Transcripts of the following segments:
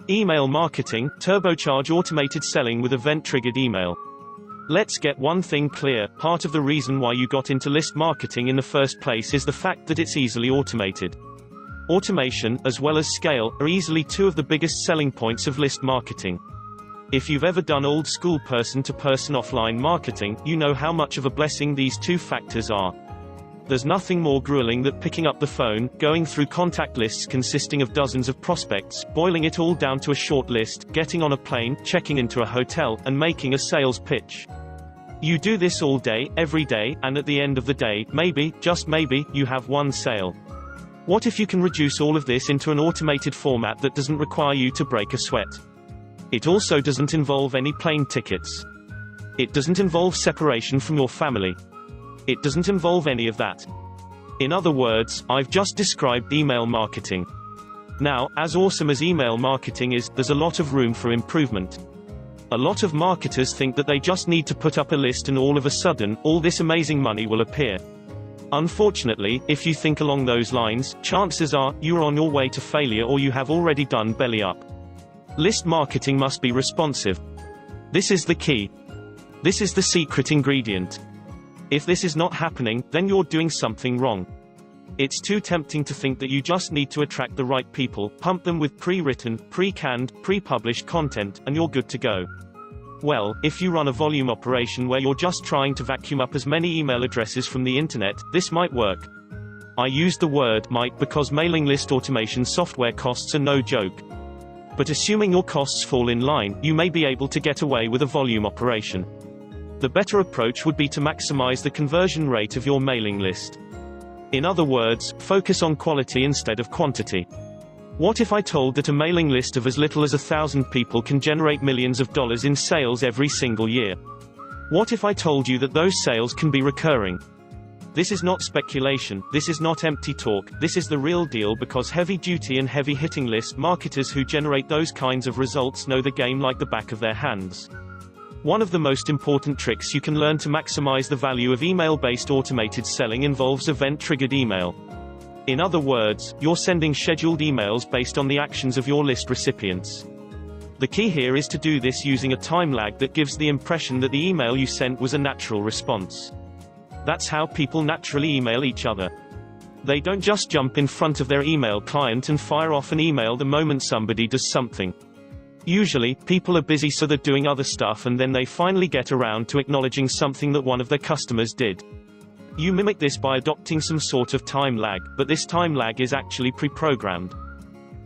Email marketing, turbocharge automated selling with event-triggered email. Let's get one thing clear, part of the reason why you got into list marketing in the first place is the fact that it's easily automated. Automation, as well as scale, are easily two of the biggest selling points of list marketing. If you've ever done old-school person-to-person offline marketing, you know how much of a blessing these two factors are. There's nothing more grueling than picking up the phone, going through contact lists consisting of dozens of prospects, boiling it all down to a short list, getting on a plane, checking into a hotel, and making a sales pitch. You do this all day, every day, and at the end of the day, maybe, just maybe, you have one sale. What if you can reduce all of this into an automated format that doesn't require you to break a sweat? It also doesn't involve any plane tickets. It doesn't involve separation from your family. It doesn't involve any of that. In other words, I've just described email marketing. Now, as awesome as email marketing is, there's a lot of room for improvement. A lot of marketers think that they just need to put up a list and all of a sudden, all this amazing money will appear. Unfortunately, if you think along those lines, chances are, you're on your way to failure or you have already done belly up. List marketing must be responsive. This is the key. This is the secret ingredient. If this is not happening, then you're doing something wrong. It's too tempting to think that you just need to attract the right people, pump them with pre-written, pre-canned, pre-published content, and you're good to go. Well, if you run a volume operation where you're just trying to vacuum up as many email addresses from the internet, this might work. I used the word might because mailing list automation software costs are no joke. But assuming your costs fall in line, you may be able to get away with a volume operation. The better approach would be to maximize the conversion rate of your mailing list. In other words, focus on quality instead of quantity. What if I told that a mailing list of as little as 1,000 people can generate millions of dollars in sales every single year? What if I told you that those sales can be recurring? This is not speculation, this is not empty talk, this is the real deal because heavy-duty and heavy-hitting list marketers who generate those kinds of results know the game like the back of their hands. One of the most important tricks you can learn to maximize the value of email-based automated selling involves event-triggered email. In other words, you're sending scheduled emails based on the actions of your list recipients. The key here is to do this using a time lag that gives the impression that the email you sent was a natural response. That's how people naturally email each other. They don't just jump in front of their email client and fire off an email the moment somebody does something. Usually, people are busy so they're doing other stuff and then they finally get around to acknowledging something that one of their customers did. You mimic this by adopting some sort of time lag, but this time lag is actually pre-programmed.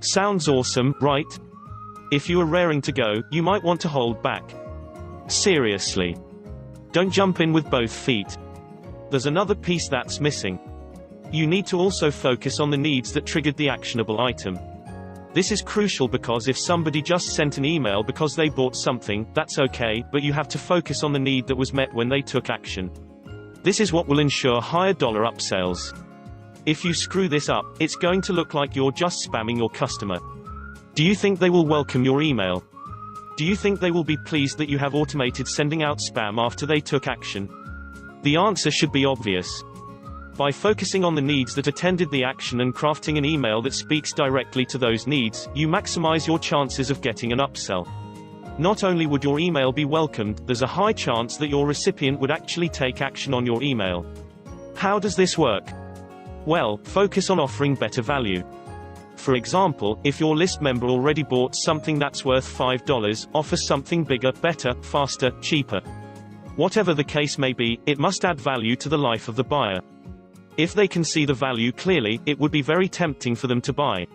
Sounds awesome, right? If you are raring to go, you might want to hold back. Seriously. Don't jump in with both feet. There's another piece that's missing. You need to also focus on the needs that triggered the actionable item. This is crucial because if somebody just sent an email because they bought something, that's okay, but you have to focus on the need that was met when they took action. This is what will ensure higher dollar upsells. If you screw this up, it's going to look like you're just spamming your customer. Do you think they will welcome your email? Do you think they will be pleased that you have automated sending out spam after they took action? The answer should be obvious. By focusing on the needs that attended the action and crafting an email that speaks directly to those needs, you maximize your chances of getting an upsell. Not only would your email be welcomed, there's a high chance that your recipient would actually take action on your email. How does this work? Well, focus on offering better value. For example, if your list member already bought something that's worth $5, offer something bigger, better, faster, cheaper. Whatever the case may be, it must add value to the life of the buyer. If they can see the value clearly, it would be very tempting for them to buy.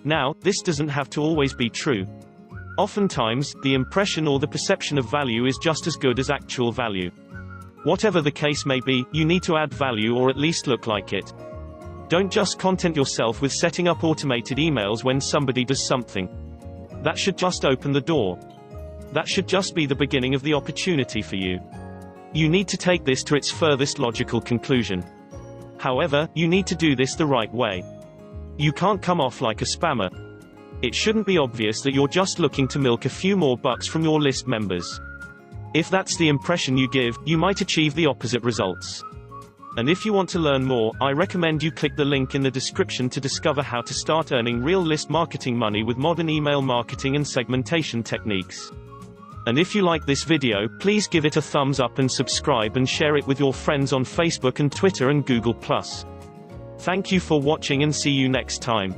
Now, this doesn't have to always be true. Oftentimes, the impression or the perception of value is just as good as actual value. Whatever the case may be, you need to add value or at least look like it. Don't just content yourself with setting up automated emails when somebody does something. That should just open the door. That should just be the beginning of the opportunity for you. You need to take this to its furthest logical conclusion. However, you need to do this the right way. You can't come off like a spammer. It shouldn't be obvious that you're just looking to milk a few more bucks from your list members. If that's the impression you give, you might achieve the opposite results. And if you want to learn more, I recommend you click the link in the description to discover how to start earning real list marketing money with modern email marketing and segmentation techniques. And if you like this video, please give it a thumbs up and subscribe and share it with your friends on Facebook and Twitter and Google+. Thank you for watching and see you next time.